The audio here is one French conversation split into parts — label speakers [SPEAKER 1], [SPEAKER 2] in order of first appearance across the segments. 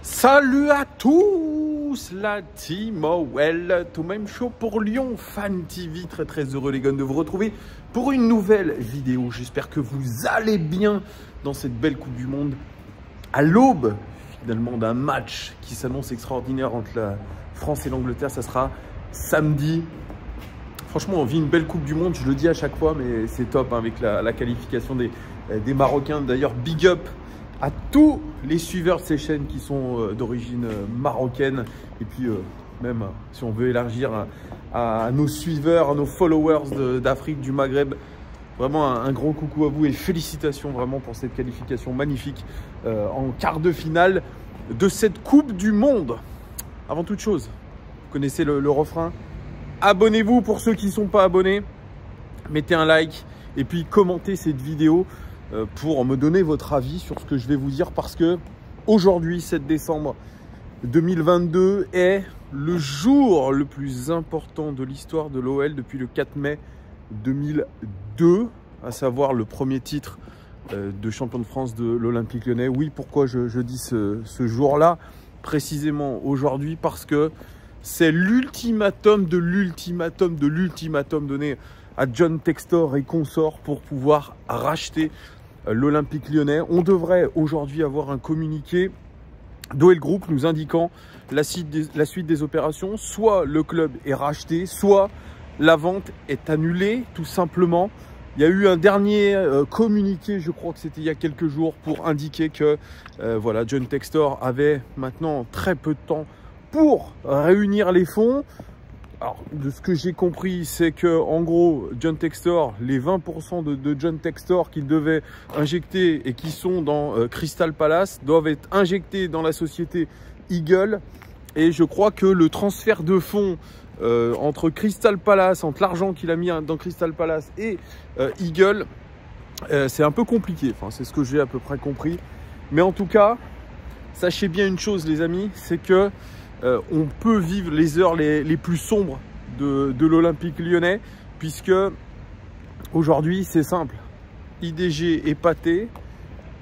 [SPEAKER 1] Salut à tous, la team OL, tout même chaud pour Lyon Fan TV. Très heureux les gars de vous retrouver pour une nouvelle vidéo. J'espère que vous allez bien dans cette belle Coupe du Monde. À l'aube finalement d'un match qui s'annonce extraordinaire entre la France et l'Angleterre, ça sera samedi. Franchement, on vit une belle Coupe du Monde, je le dis à chaque fois, mais c'est top hein, avec la qualification des Marocains. D'ailleurs, big up à tous les suiveurs de ces chaînes qui sont d'origine marocaine. Et puis, même si on veut élargir à nos suiveurs, à nos followers d'Afrique, du Maghreb, vraiment un grand coucou à vous et félicitations vraiment pour cette qualification magnifique en quart de finale de cette Coupe du Monde. Avant toute chose, vous connaissez le refrain. Abonnez-vous pour ceux qui ne sont pas abonnés, mettez un like et puis commentez cette vidéo pour me donner votre avis sur ce que je vais vous dire, parce que aujourd'hui, 7 décembre 2022, est le jour le plus important de l'histoire de l'OL depuis le 4 mai 2002, à savoir le premier titre de champion de France de l'Olympique Lyonnais. Oui, pourquoi je dis ce jour-là précisément aujourd'hui? Parce que c'est l'ultimatum de l'ultimatum de l'ultimatum donné à John Textor et consorts pour pouvoir racheter l'Olympique Lyonnais. On devrait aujourd'hui avoir un communiqué d'OL Group nous indiquant la suite des opérations. Soit le club est racheté, soit la vente est annulée, tout simplement. Il y a eu un dernier communiqué, je crois que c'était il y a quelques jours, pour indiquer que voilà, John Textor avait maintenant très peu de temps pour réunir les fonds. Alors, de ce que j'ai compris, c'est que en gros, John Textor, les 20% de John Textor qu'il devait injecter et qui sont dans Crystal Palace doivent être injectés dans la société Eagle. Et je crois que le transfert de fonds entre Crystal Palace, entre l'argent qu'il a mis dans Crystal Palace et Eagle, c'est un peu compliqué. Enfin, c'est ce que j'ai à peu près compris. Mais en tout cas, sachez bien une chose, les amis, c'est que on peut vivre les heures les plus sombres de l'Olympique Lyonnais, puisque aujourd'hui c'est simple, IDG et Pathé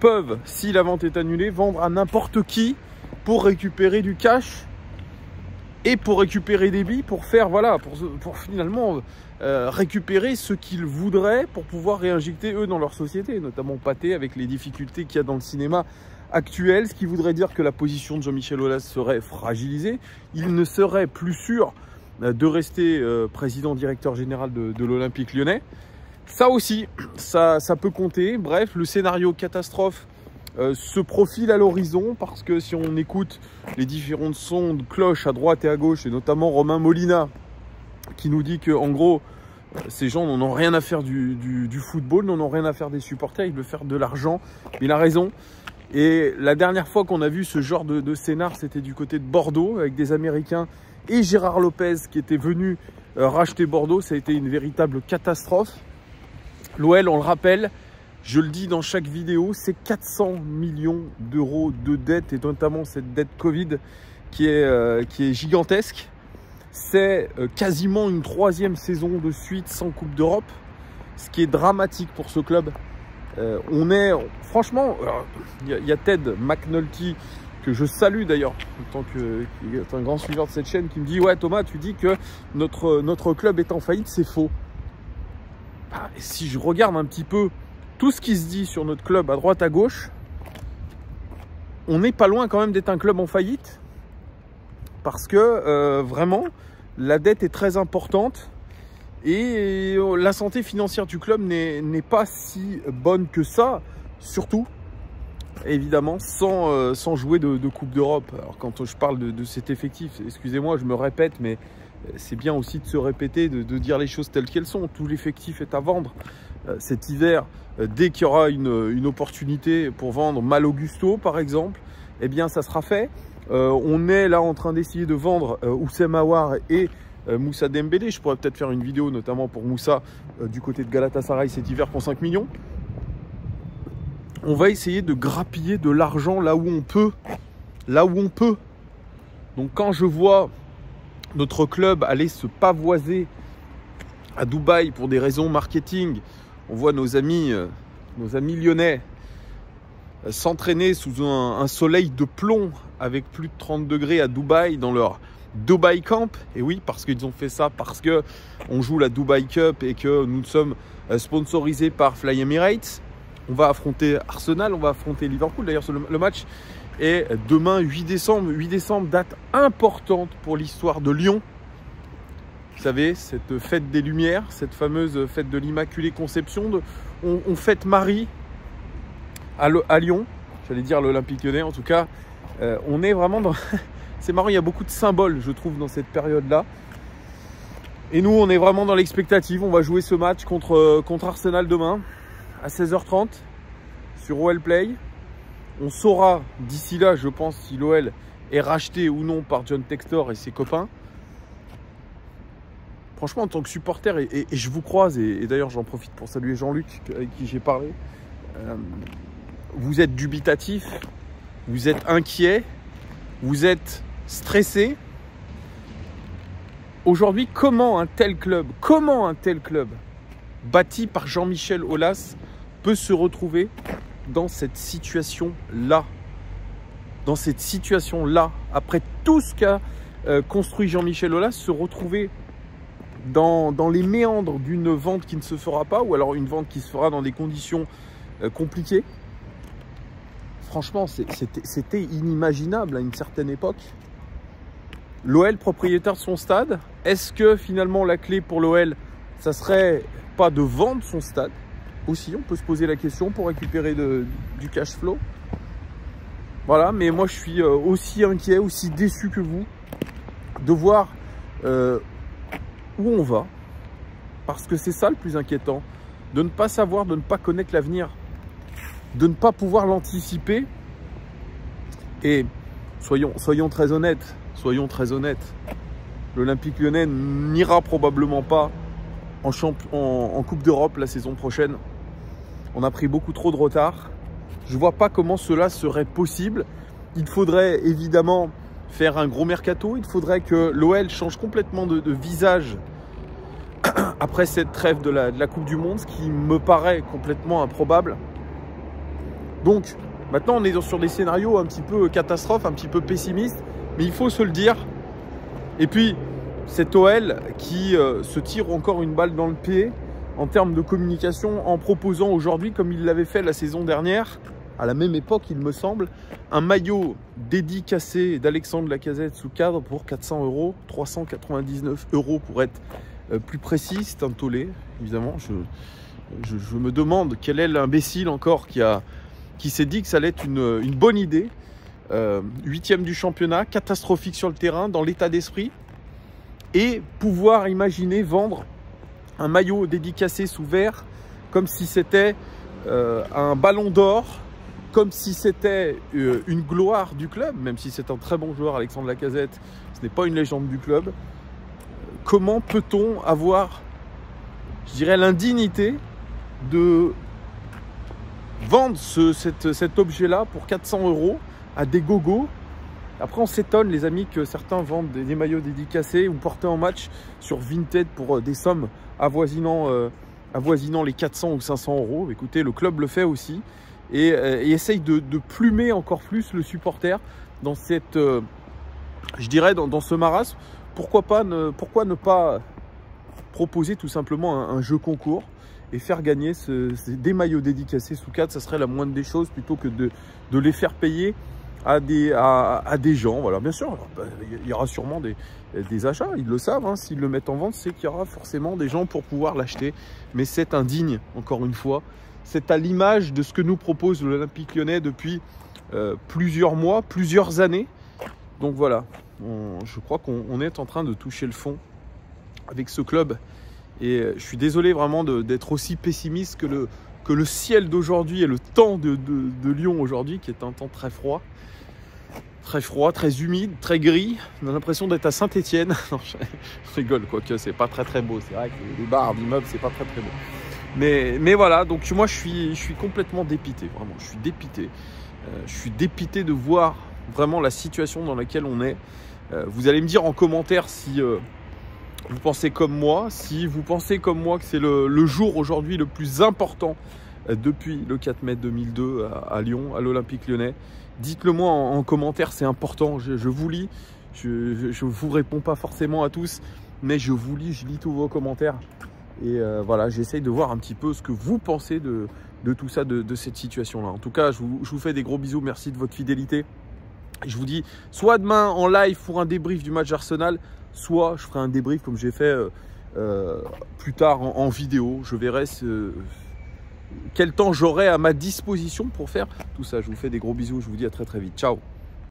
[SPEAKER 1] peuvent, si la vente est annulée, vendre à n'importe qui pour récupérer du cash et pour récupérer des billes, pour faire voilà, pour finalement récupérer ce qu'ils voudraient pour pouvoir réinjecter eux dans leur société, notamment Pathé avec les difficultés qu'il y a dans le cinéma actuel, ce qui voudrait dire que la position de Jean-Michel Aulas serait fragilisée. Il ne serait plus sûr de rester président directeur général de l'Olympique Lyonnais. Ça aussi, ça peut compter. Bref, le scénario catastrophe se profile à l'horizon, parce que si on écoute les différentes sons de cloche à droite et à gauche, et notamment Romain Molina qui nous dit que en gros ces gens n'en ont rien à faire du football, n'en ont rien à faire des supporters, ils veulent faire de l'argent. Il a raison. Et la dernière fois qu'on a vu ce genre de scénar, c'était du côté de Bordeaux, avec des Américains et Gérard Lopez qui était venu racheter Bordeaux. Ça a été une véritable catastrophe. L'OL, on le rappelle, je le dis dans chaque vidéo, c'est 400 millions d'euros de dette, et notamment cette dette Covid qui est gigantesque. C'est quasiment une 3e saison de suite sans Coupe d'Europe, ce qui est dramatique pour ce club. On est franchement, il y a Ted McNulty que je salue d'ailleurs en tant qu'un grand suiveur de cette chaîne, qui me dit: ouais Thomas, tu dis que notre club est en faillite, c'est faux. Bah, si je regarde un petit peu tout ce qui se dit sur notre club à droite à gauche, on n'est pas loin quand même d'être un club en faillite, parce que vraiment la dette est très importante. Et la santé financière du club n'est pas si bonne que ça, surtout, évidemment, sans jouer de Coupe d'Europe. Alors quand je parle de cet effectif, excusez-moi, je me répète, mais c'est bien aussi de se répéter, de dire les choses telles qu'elles sont. Tout l'effectif est à vendre cet hiver. Dès qu'il y aura une opportunité pour vendre Mal Augusto, par exemple, eh bien ça sera fait. On est là en train d'essayer de vendre Oussem Aouar et Moussa Dembélé. Je pourrais peut-être faire une vidéo notamment pour Moussa du côté de Galatasaray cet hiver pour 5 millions. On va essayer de grappiller de l'argent là où on peut. Là où on peut. Donc quand je vois notre club aller se pavoiser à Dubaï pour des raisons marketing, on voit nos amis lyonnais s'entraîner sous un soleil de plomb avec plus de 30 degrés à Dubaï dans leur Dubai Camp. Et oui, parce qu'ils ont fait ça, parce qu'on joue la Dubai Cup et que nous sommes sponsorisés par Fly Emirates. On va affronter Arsenal, on va affronter Liverpool. D'ailleurs, le match est demain 8 décembre. 8 décembre, date importante pour l'histoire de Lyon. Vous savez, cette fête des Lumières, cette fameuse fête de l'Immaculée Conception. On fête Marie à Lyon. J'allais dire l'Olympique Lyonnais. En tout cas, on est vraiment dans... C'est marrant, il y a beaucoup de symboles, je trouve, dans cette période-là. Et nous, on est vraiment dans l'expectative. On va jouer ce match contre Arsenal demain à 16h30 sur OL Play. On saura d'ici là, je pense, si l'OL est racheté ou non par John Textor et ses copains. Franchement, en tant que supporter, et je vous croise, et d'ailleurs j'en profite pour saluer Jean-Luc avec qui j'ai parlé, vous êtes dubitatif, vous êtes inquiet, vous êtes stressé. Aujourd'hui, comment un tel club bâti par Jean-Michel Aulas peut se retrouver dans cette situation-là? Dans cette situation-là, après tout ce qu'a construit Jean-Michel Aulas, se retrouver dans les méandres d'une vente qui ne se fera pas, ou alors une vente qui se fera dans des conditions compliquées. Franchement, c'était inimaginable à une certaine époque. L'OL propriétaire de son stade, est-ce que finalement la clé pour l'OL, ça serait pas de vendre son stade? Aussi, on peut se poser la question pour récupérer du cash flow. Voilà, mais moi je suis aussi inquiet, aussi déçu que vous de voir où on va. Parce que c'est ça le plus inquiétant, de ne pas savoir, de ne pas connaître l'avenir, de ne pas pouvoir l'anticiper. Et soyons très honnêtes, l'Olympique Lyonnais n'ira probablement pas en Coupe d'Europe la saison prochaine. On a pris beaucoup trop de retard. Je ne vois pas comment cela serait possible. Il faudrait évidemment faire un gros mercato. Il faudrait que l'OL change complètement de visage après cette trêve de la Coupe du Monde, ce qui me paraît complètement improbable. Donc, maintenant, on est sur des scénarios un petit peu catastrophes, un petit peu pessimistes, mais il faut se le dire. Et puis, cet OL qui se tire encore une balle dans le pied en termes de communication en proposant aujourd'hui, comme il l'avait fait la saison dernière, à la même époque, il me semble, un maillot dédicacé d'Alexandre Lacazette sous cadre pour 400 €, 399 € pour être plus précis. C'est un tollé, évidemment. Je me demande quel est l'imbécile encore qui s'est dit que ça allait être une bonne idée. 8e du championnat, catastrophique sur le terrain, dans l'état d'esprit, et pouvoir imaginer vendre un maillot dédicacé sous vert comme si c'était un ballon d'or, comme si c'était une gloire du club, même si c'est un très bon joueur, Alexandre Lacazette, ce n'est pas une légende du club. Comment peut-on avoir, je dirais, l'indignité de vendre cet objet-là pour 400 € à des gogos? Après, on s'étonne, les amis, que certains vendent des maillots dédicacés ou portés en match sur Vinted pour des sommes avoisinant les 400 ou 500 €. Écoutez, le club le fait aussi et essaye de plumer encore plus le supporter dans cette, je dirais, dans ce marasme. Pourquoi ne pas proposer tout simplement un jeu concours et faire gagner des maillots dédicacés sous cadre? Ça serait la moindre des choses, plutôt que de les faire payer à des gens. Voilà, bien sûr, il y aura sûrement des achats, ils le savent, hein. S'ils le mettent en vente, c'est qu'il y aura forcément des gens pour pouvoir l'acheter. Mais c'est indigne, encore une fois. C'est à l'image de ce que nous propose l'Olympique Lyonnais depuis plusieurs mois, plusieurs années. Donc voilà, je crois qu'on est en train de toucher le fond avec ce club. Et je suis désolé vraiment d'être aussi pessimiste que le ciel d'aujourd'hui et le temps de Lyon aujourd'hui, qui est un temps très froid, très humide, très gris. On a l'impression d'être à Saint-Étienne. Non, je rigole, quoique c'est pas très beau. C'est vrai que les bars d'immeubles, c'est pas très beau. Mais voilà, donc moi je suis complètement dépité, vraiment, je suis dépité. Je suis dépité de voir vraiment la situation dans laquelle on est. Vous allez me dire en commentaire si vous pensez comme moi, si vous pensez comme moi que c'est le jour aujourd'hui le plus important depuis le 4 mai 2002 à Lyon, à l'Olympique Lyonnais. Dites-le moi en commentaire, c'est important, je vous lis. Je ne vous réponds pas forcément à tous, mais je vous lis, je lis tous vos commentaires. Et voilà, j'essaye de voir un petit peu ce que vous pensez de tout ça, de cette situation-là. En tout cas, je vous fais des gros bisous, merci de votre fidélité. Et je vous dis, soit demain en live pour un débrief du match Arsenal, soit je ferai un débrief comme j'ai fait plus tard en vidéo. Je verrai quel temps j'aurai à ma disposition pour faire tout ça. Je vous fais des gros bisous, je vous dis à très très vite. Ciao.